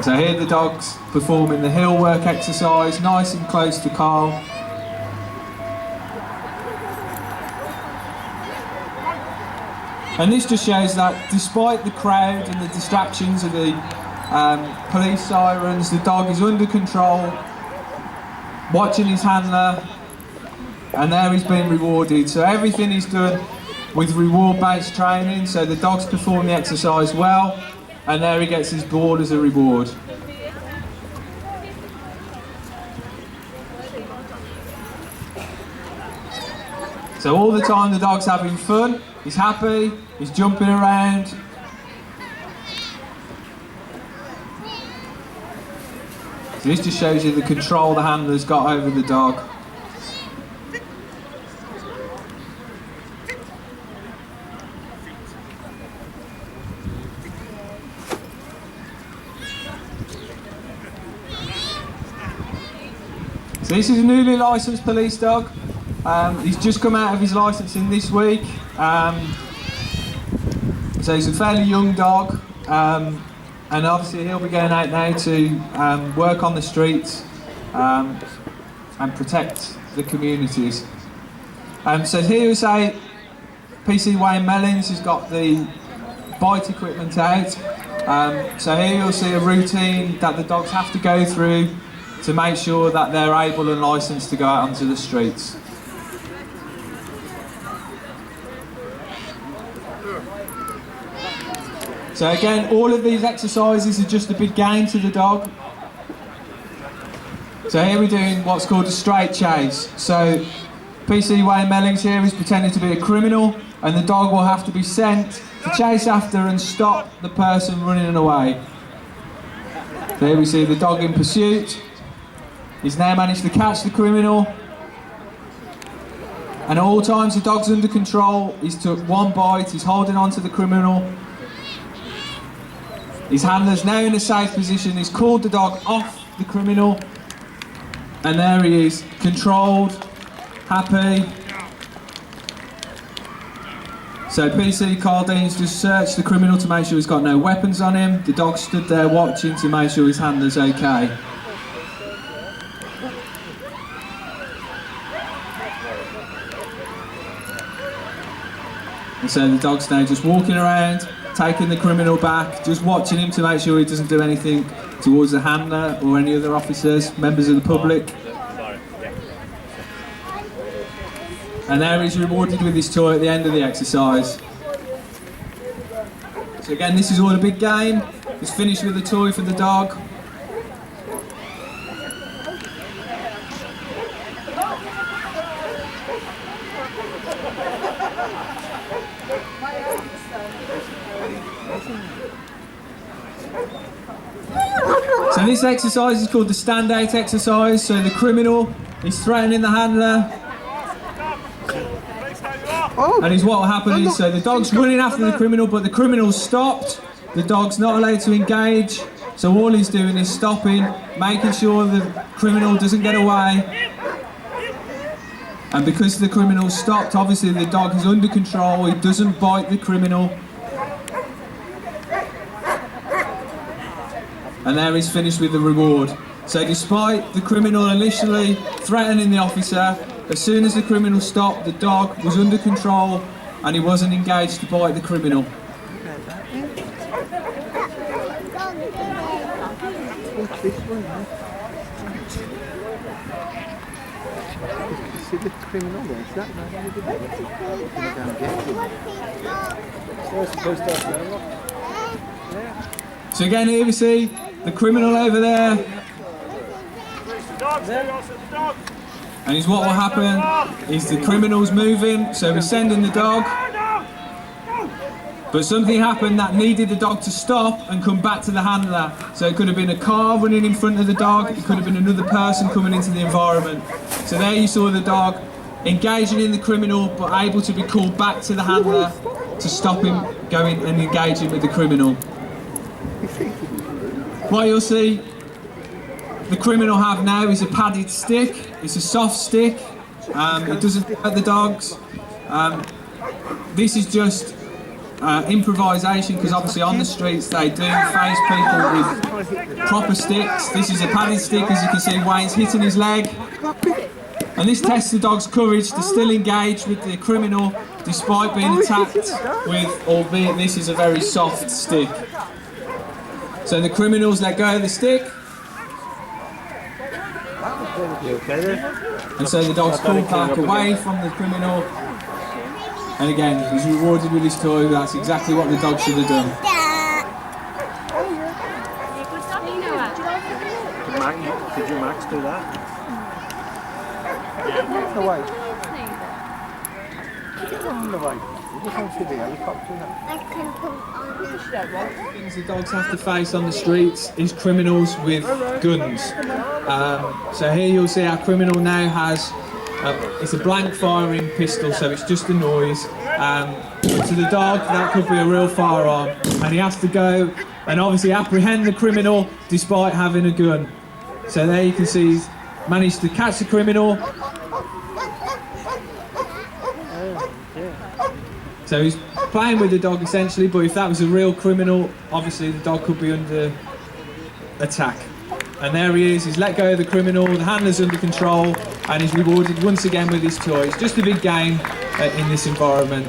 So here the dog's performing the heel work exercise, nice and close to Carl. And this just shows that despite the crowd and the distractions of the police sirens, the dog is under control, watching his handler, and there he's being rewarded. So everything is done with reward-based training, so the dog's performed the exercise well, and there he gets his board as a reward. So all the time the dog's having fun, he's happy, he's jumping around. So this just shows you the control the handler's got over the dog. So this is a newly licensed police dog. He's just come out of his licensing this week. So he's a fairly young dog, and obviously he'll be going out now to work on the streets and protect the communities. So here we say PC Wayne Mellins has got the bite equipment out. So here you'll see a routine that the dogs have to go through to make sure that they're able and licensed to go out onto the streets. So again, all of these exercises are just a big gain to the dog. So here we're doing what's called a straight chase. So PC Wayne Mellins here is pretending to be a criminal, and the dog will have to be sent to chase after and stop the person running away. So here we see the dog in pursuit. He's now managed to catch the criminal, and at all times the dog's under control. He's took one bite, he's holding on to the criminal. His handler's now in a safe position, he's called the dog off the criminal, and there he is, controlled, happy. So PC Carl Dean's just searched the criminal to make sure he's got no weapons on him. The dog stood there watching to make sure his handler's okay. And so the dog's now just walking around, taking the criminal back, just watching him to make sure he doesn't do anything towards the handler or any other officers, members of the public. And there he's rewarded with his toy at the end of the exercise. So again, this is all a big game. He's finished with the toy for the dog. So this exercise is called the stand out exercise. So the criminal is threatening the handler, and what will happen is, so the dog's running after the criminal, but the criminal's stopped. The dog's not allowed to engage, so all he's doing is stopping, making sure the criminal doesn't get away. And because the criminal's stopped, obviously the dog is under control, he doesn't bite the criminal. And there he's finished with the reward. So despite the criminal initially threatening the officer, as soon as the criminal stopped, the dog was under control and he wasn't engaged to bite the criminal. So again, here we see the criminal over there. And what will happen is the criminal's moving, so we're sending the dog. But something happened that needed the dog to stop and come back to the handler. So it could have been a car running in front of the dog, it could have been another person coming into the environment. So there you saw the dog engaging in the criminal, but able to be called back to the handler to stop him going and engaging with the criminal. What you'll see the criminal have now is a padded stick. It's a soft stick. It doesn't hurt the dogs. This is just improvisation, because obviously on the streets they do face people with proper sticks. This is a padded stick, as you can see Wayne's hitting his leg. And this tests the dog's courage to still engage with the criminal despite being attacked with, albeit this is a very soft stick. So the criminals let go of the stick. And so the dog's pulled back away from the criminal. And again, he's rewarded with his toy. That's exactly what the dog should have done. Did you Max do that? On the way. On the way. You just want to see the helicopter now. I can put on Things the dogs have to face on the streets is criminals with guns. So here you'll see our criminal now has, it's a blank firing pistol, so it's just a noise. But to the dog, that could be a real firearm. And he has to go and obviously apprehend the criminal despite having a gun. So there you can see he's managed to catch the criminal. So he's playing with the dog essentially, but if that was a real criminal, obviously the dog could be under attack. And there he is, he's let go of the criminal, the handler's under control, and he's rewarded once again with his toy. It's just a big game in this environment.